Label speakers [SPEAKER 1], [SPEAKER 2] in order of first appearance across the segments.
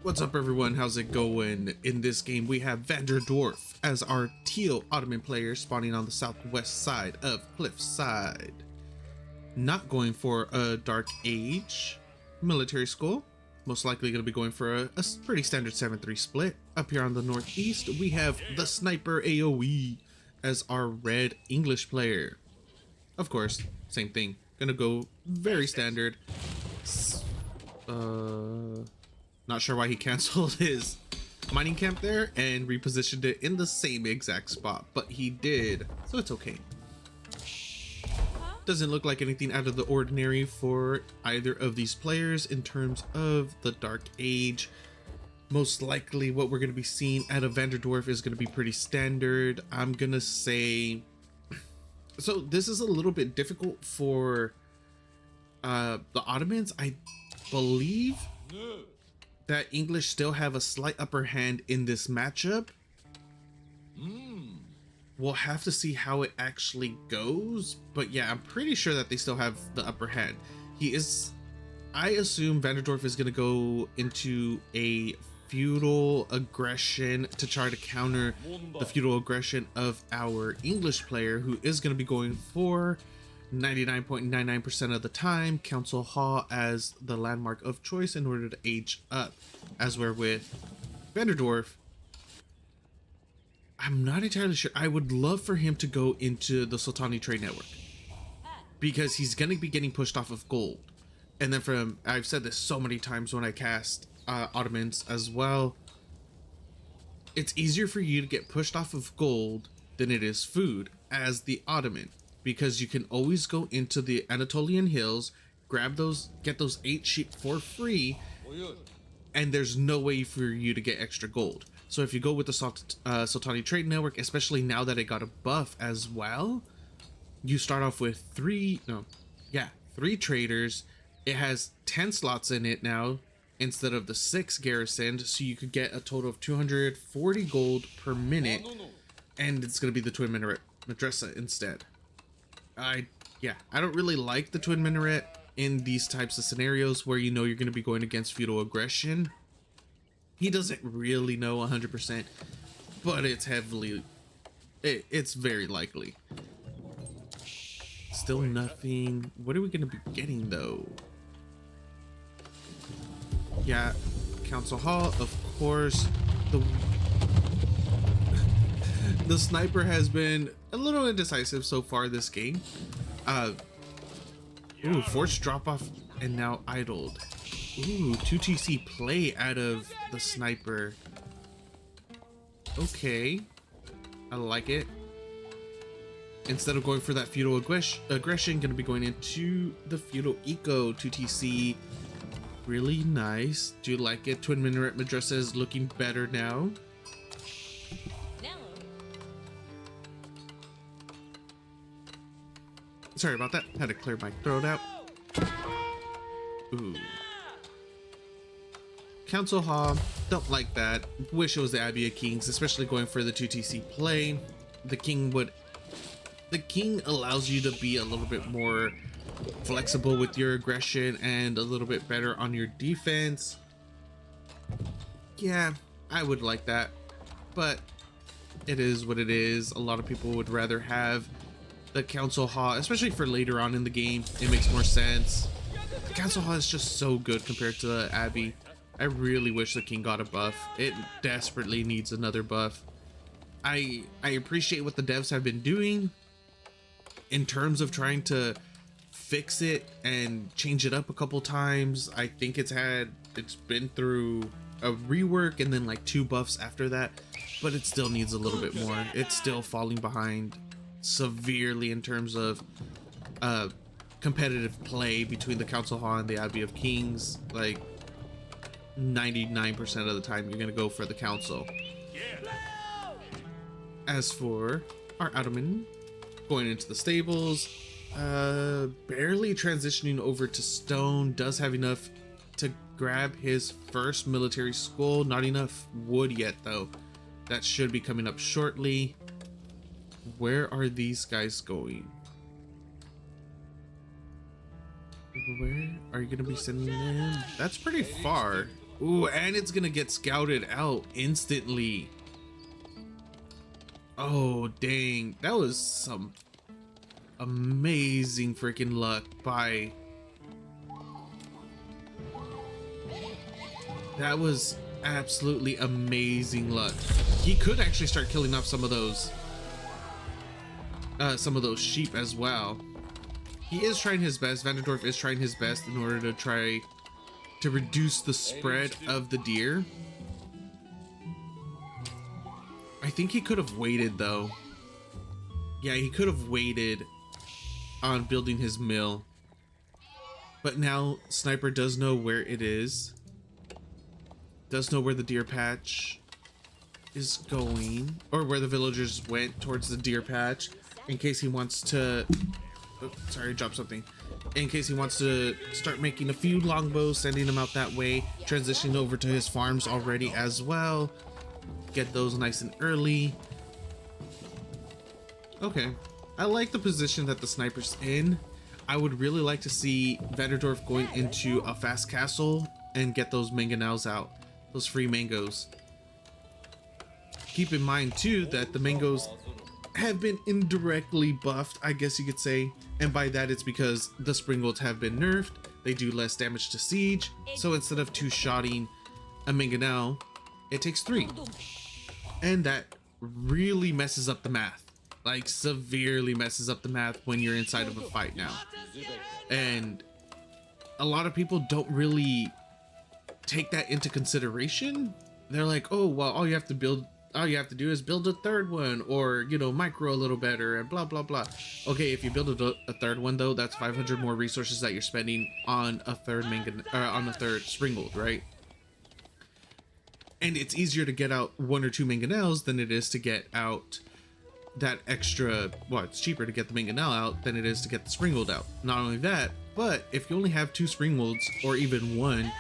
[SPEAKER 1] What's up everyone, how's it going? In this game we have VanDerDorf as our teal Ottoman player spawning on the southwest side of Cliffside. Not going for a Dark Age military school, most likely going to be going for a pretty standard 7-3 split. Up here on the northeast we have TheSniper AoE as our red English player. Of course, same thing, gonna go very standard. Not sure why he canceled his mining camp there and repositioned it in the same exact spot, but he did, so it's okay. Doesn't look like anything out of the ordinary for either of these players in terms of the Dark Age. Most likely what we're going to be seeing out of VanDerDorf is going to be pretty standard. I'm going to say, so this is a little bit difficult for the Ottomans. I believe that English still have a slight upper hand in this matchup. We'll have to see how it actually goes, but yeah, I'm pretty sure that they still have the upper hand. I assume VanDerDorf is going to go into a feudal aggression to try to counter the feudal aggression of our English player, who is going to be going for 99.99% of the time Council Hall as the landmark of choice in order to age up. As we're with VanDerDorf, I'm not entirely sure. I would love for him to go into the Sultani trade network because he's going to be getting pushed off of gold. And then I've said this so many times when I cast Ottomans as well, it's easier for you to get pushed off of gold than it is food as the Ottoman, because you can always go into the Anatolian hills, grab those, get those 8 sheep for free, and there's no way for you to get extra gold. So if you go with the Sultani Trade Network, especially now that it got a buff as well, you start off with 3 traders. It has 10 slots in it now instead of the 6 garrisoned, so you could get a total of 240 gold per minute, and it's going to be the twin minaret madrasa instead. I don't really like the twin minaret in these types of scenarios where you know you're going to be going against feudal aggression. He doesn't really know 100%, but it's very likely. Still nothing. What are we going to be getting though? Yeah, Council Hall, of course. The sniper has been a little indecisive so far this game. Forced drop off and now idled. 2TC play out of the sniper. Okay, I like it. Instead of going for that feudal aggression, gonna be going into the feudal eco. 2TC, really nice. Do you like it? Twin minaret madrasa is looking better now. Sorry about that, had to clear my throat out. Ooh. Council Hall, don't like that. Wish it was the Abbey of Kings, especially going for the 2TC play. The king allows you to be a little bit more flexible with your aggression and a little bit better on your defense. Yeah, I would like that, but it is what it is. A lot of people would rather have the Council Hall, especially for later on in the game. It makes more sense. The Council Hall is just so good compared to the Abbey. I really wish the king got a buff. It desperately needs another buff. I appreciate what the devs have been doing in terms of trying to fix it and change it up a couple times. I think it's been through a rework and then like 2 buffs after that, but it still needs a little bit more. It's still falling behind severely in terms of competitive play between the Council Hall and the Abbey of Kings. Like 99% of the time you're gonna go for the council. As for our Ottoman going into the stables, barely transitioning over to stone, does have enough to grab his first military school. Not enough wood yet though. That should be coming up shortly. Where are these guys going? Where are you gonna be sending them? That's pretty far. Ooh, and it's gonna get scouted out instantly. Oh, dang. That was some amazing freaking luck by... That was absolutely amazing luck. He could actually start killing off some of those sheep as well. He is trying his best. VanDerDorf is trying his best in order to try to reduce the spread of the deer. I think he could have waited though. Yeah, he could have waited on building his mill. But now Sniper does know where it is. Does know where the deer patch is going, or where the villagers went towards the deer patch, in case he wants to... Oh, sorry, I dropped something. In case he wants to start making a few longbows, sending them out that way, transitioning over to his farms already as well. Get those nice and early. Okay, I like the position that the sniper's in. I would really like to see VanDerDorf going into a fast castle and get those mangonels out, those free mangoes. Keep in mind too that the mangoes have been indirectly buffed, I guess you could say, and by that it's because the springalds have been nerfed. They do less damage to siege, so instead of 2-shotting a mangonel, it takes 3, and that really messes up the math, like severely messes up the math when you're inside of a fight now. And a lot of people don't really take that into consideration. They're like, oh well, all you have to do is build a third one, or you know, micro a little better and blah blah blah. Okay, if you build a third one though, that's 500 more resources that you're spending on a third on a third springald, right? And it's easier to get out 1 or 2 mangonels than it is to get out that extra, well, it's cheaper to get the mangonel out than it is to get the springald out. Not only that, but if you only have 2 springalds, or even 1,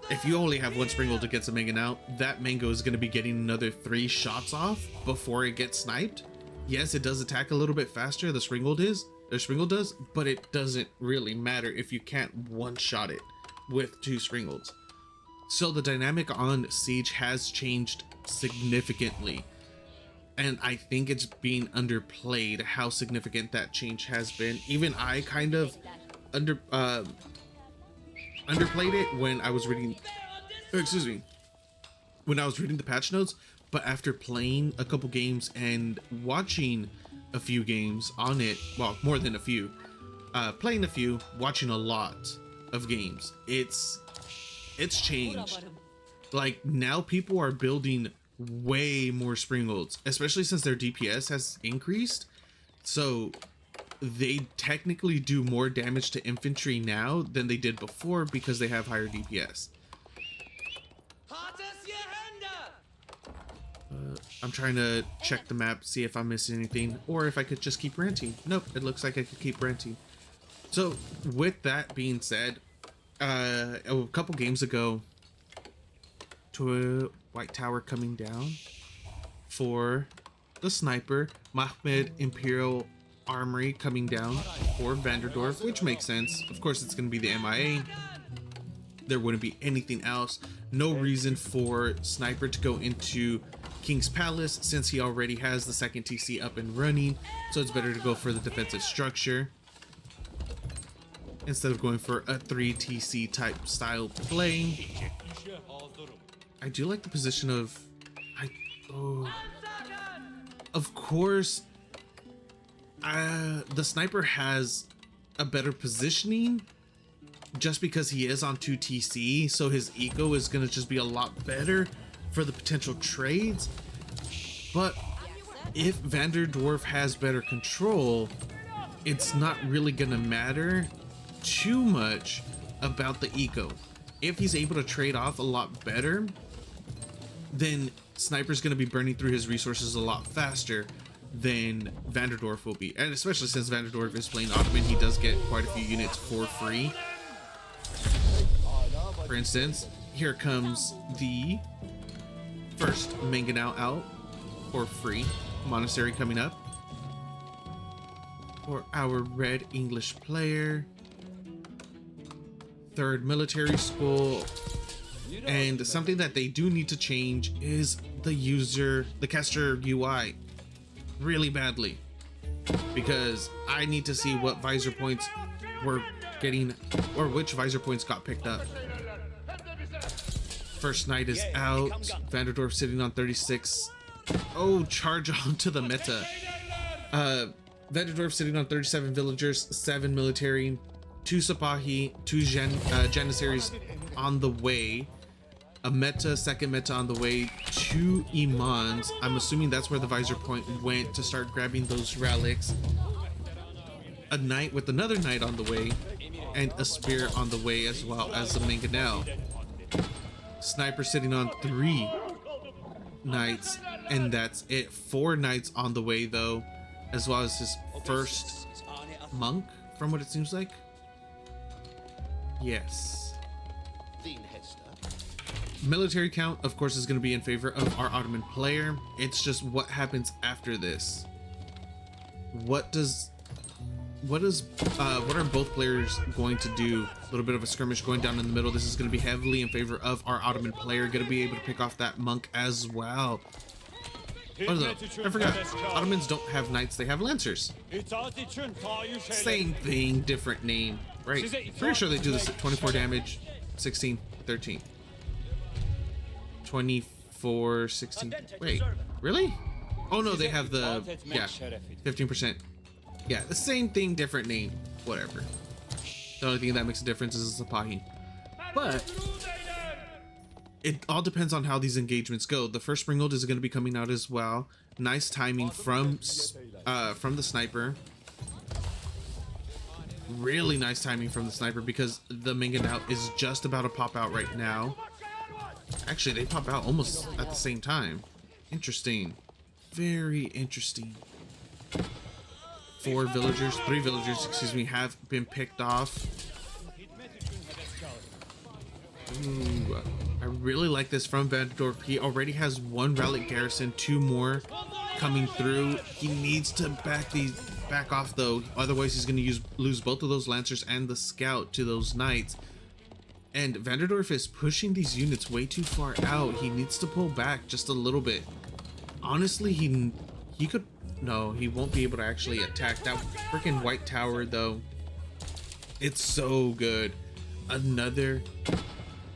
[SPEAKER 1] if you only have 1 springald to get some mangonel, that mango is going to be getting another 3 shots off before it gets sniped. Yes, it does attack a little bit faster, the springald does, but it doesn't really matter if you can't one-shot it with 2 springalds. So the dynamic on Siege has changed significantly, and I think it's being underplayed how significant that change has been. Even I kind of underplayed it when I was reading, when I was reading the patch notes, but after playing a couple games and watching a few games on it, well, more than a few, playing a few, watching a lot of games, it's changed. Like, now people are building way more springalds, especially since their DPS has increased. So they technically do more damage to infantry now than they did before because they have higher DPS. I'm trying to check the map, see if I'm missing anything, or if I could just keep ranting. Nope, it looks like I could keep ranting. So with that being said, a couple games ago, to a White Tower coming down for the Sniper, Mahmed Imperial Armory coming down for VanDerDorf, which makes sense. Of course, it's going to be the MIA. There wouldn't be anything else. No reason for Sniper to go into King's Palace since he already has the 2nd TC up and running, so it's better to go for the defensive structure instead of going for a 3 TC type style play. I do like the position of, of course, the Sniper has a better positioning just because he is on 2 TC, so his eco is going to just be a lot better for the potential trades. But if VanDerDorf has better control, it's not really going to matter too much about the eco. If he's able to trade off a lot better, then Sniper's going to be burning through his resources a lot faster than VanDerDorf will be. And especially since VanDerDorf is playing Ottoman, he does get quite a few units for free. For instance, here comes the first mangonel out for free. Monastery coming up for our red English player. 3rd military school And something that they do need to change is the caster UI really badly, because I need to see what visor points we're getting, or which visor points got picked up. First Knight is out. VanDerDorf sitting on 36. Oh, charge onto the meta. VanDerDorf sitting on 37 villagers, 7 military, 2 Sipahi, 2 Janissaries on the way. A meta, second meta on the way, 2 Imans. I'm assuming that's where the visor point went to start grabbing those relics. A knight with another knight on the way, and a spear on the way, as well as a mangonel. Sniper sitting on 3 knights, and that's it. 4 knights on the way though, as well as his first monk, from what it seems like. Yes. Military count, of course, is going to be in favor of our Ottoman player. It's just what happens after this. What are both players going to do? A little bit of a skirmish going down in the middle. This is going to be heavily in favor of our Ottoman player. Going to be able to pick off that monk as well. Oh no, I forgot. Ottomans don't have knights, they have lancers. Same thing, different name, right? Pretty sure they do this at 24 damage, 16, 13. 24, 16. Wait, really? Oh no, they have the, yeah, 15%. Yeah, the same thing, different name, whatever. The only thing that makes a difference is the Sipahi. But it all depends on how these engagements go. The first Springald is going to be coming out as well. Nice timing from the sniper. Really nice timing from the sniper, because the mangonel is just about to pop out right now. Actually, they pop out almost at the same time. Interesting. Very interesting. 3 villagers, excuse me, have been picked off. Ooh, I really like this from VanDerDorf. He already has 1 relic garrison, 2 more coming through. He needs to back off though, otherwise he's going to lose both of those lancers and the scout to those knights. And VanDerDorf is pushing these units way too far out. He needs to pull back just a little bit. Honestly, he could, no, he won't be able to actually attack that freaking white tower though. It's so good. Another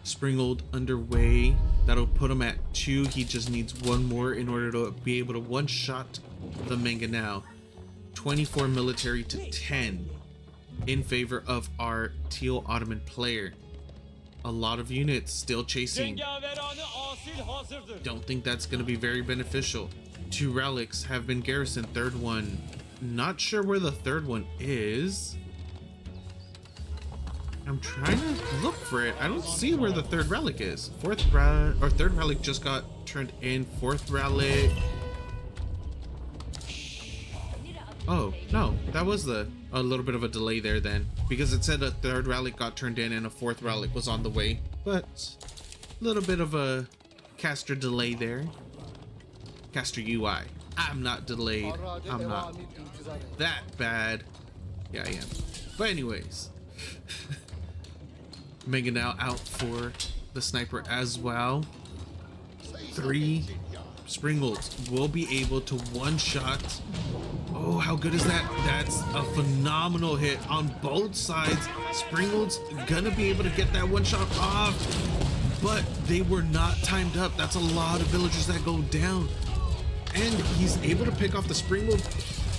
[SPEAKER 1] Springald underway. That'll put him at 2. He just needs 1 more in order to be able to one-shot the mangonel. 24 military to 10 in favor of our teal Ottoman player. A lot of units still chasing. Don't think that's going to be very beneficial. 2 relics have been garrisoned. 3rd one, not sure where the 3rd one is. I'm trying to look for it. I don't see where the 3rd relic is. 3rd relic just got turned in. 4th relic. Oh no, that was a little bit of a delay there then, because it said a 3rd relic got turned in and a 4th relic was on the way. But a little bit of a caster delay there. Caster UI. I'm not delayed. I'm not that bad. Yeah, I am. But anyways. Mangonel out for the sniper as well. 3 Springalds will be able to one-shot. Oh, how good is that? That's a phenomenal hit on both sides. Springalds gonna be able to get that one-shot off, but they were not timed up. That's a lot of villagers that go down. And he's able to pick off the Springald.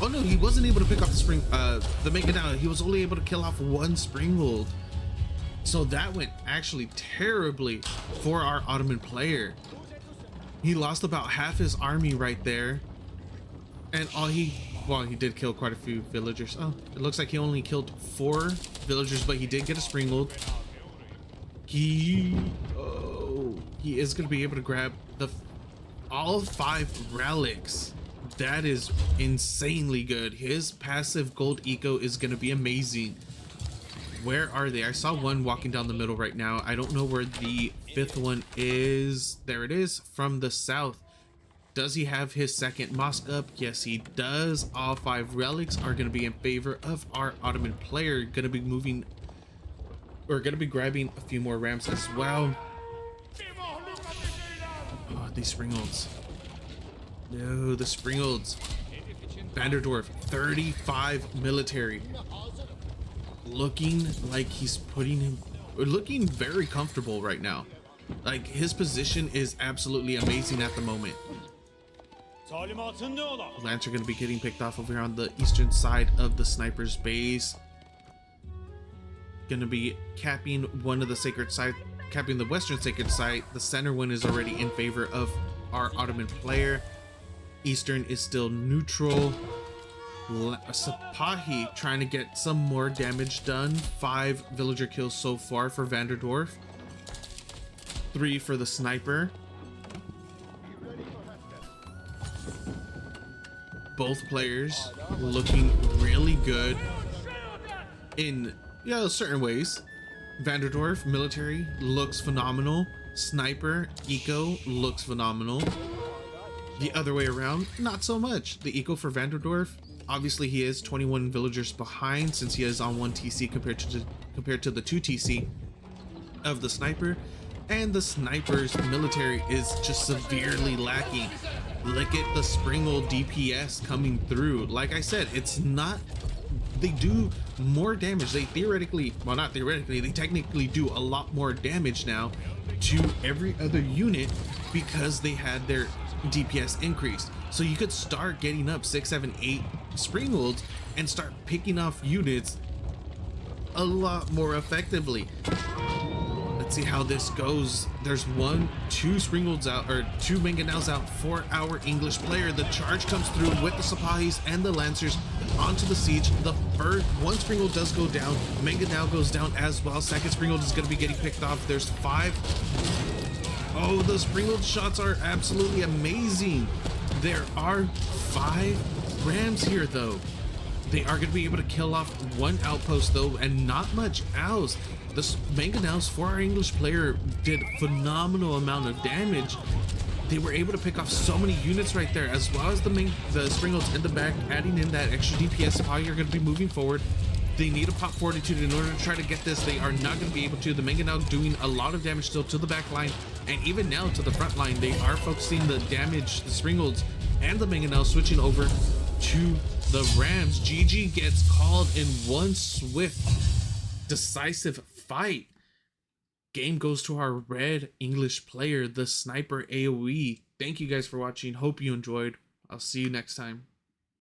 [SPEAKER 1] Oh no, he wasn't able to pick off the mangonel. He was only able to kill off 1 Springald. So that went actually terribly for our Ottoman player. He lost about half his army right there. And he did kill quite a few villagers. Oh, it looks like he only killed 4 villagers, but he did get a Springald. He is going to be able to grab all 5 relics. That is insanely good. His passive gold eco is going to be amazing. Where are they? I saw 1 walking down the middle right now. I don't know where the 5th one is. There it is, from the south. Does he have his 2nd mosque up? Yes, he does. All 5 relics are going to be in favor of our Ottoman player. Going to be moving, or going to be grabbing a few more ramps as well. these Springolds. No, the Springolds. VanDerDorf, 35 military. Looking like he's looking very comfortable right now. Like, his position is absolutely amazing at the moment. Lancer going to be getting picked off over here on the eastern side of the sniper's base. Going to be capping one of the sacred side, capping the western sacred site. The center one is already in favor of our Ottoman player. Eastern is still neutral. Sapahi trying to get some more damage done. 5 villager kills so far for VanDerDorf. 3 for the sniper. Both players looking really good in certain ways. VanDerDorf military looks phenomenal. Sniper eco looks phenomenal. The other way around, not so much. The eco for VanDerDorf, obviously he is 21 villagers behind since he is on 1 TC compared to the 2 TC of the sniper, and the sniper's military is just severely lacking. Look at the Springold DPS coming through. Like I said, it's not, they do more damage. They theoretically, well, not theoretically, they technically do a lot more damage now to every other unit because they had their DPS increased. So you could start getting up 6, 7, 8 Springolds and start picking off units a lot more effectively. Let's see how this goes. There's 2 Springolds out, or 2 Mangonels out for our English player. The charge comes through with the Sapahis and the Lancers onto the siege. The first one Springold does go down. Mangonel goes down as well. Second Springold is going to be getting picked off. There's 5. Oh, the Springold shots are absolutely amazing. There are 5 Rams here, though. They are going to be able to kill off 1 outpost, though, and not much else. The Mangonels for our English player did phenomenal amount of damage. They were able to pick off so many units right there, as well as the Springolds in the back, adding in that extra DPS. How you're going to be moving forward. They need a pop fortitude in order to try to get this. They are not going to be able to. The Mangonel doing a lot of damage still to the back line, and even now to the front line. They are focusing the damage, the Springolds and the Mangonel switching over to the Rams. GG gets called in one swift, decisive fight. Game goes to our red English player, the Sniper AoE. Thank you guys for watching. Hope you enjoyed. I'll see you next time.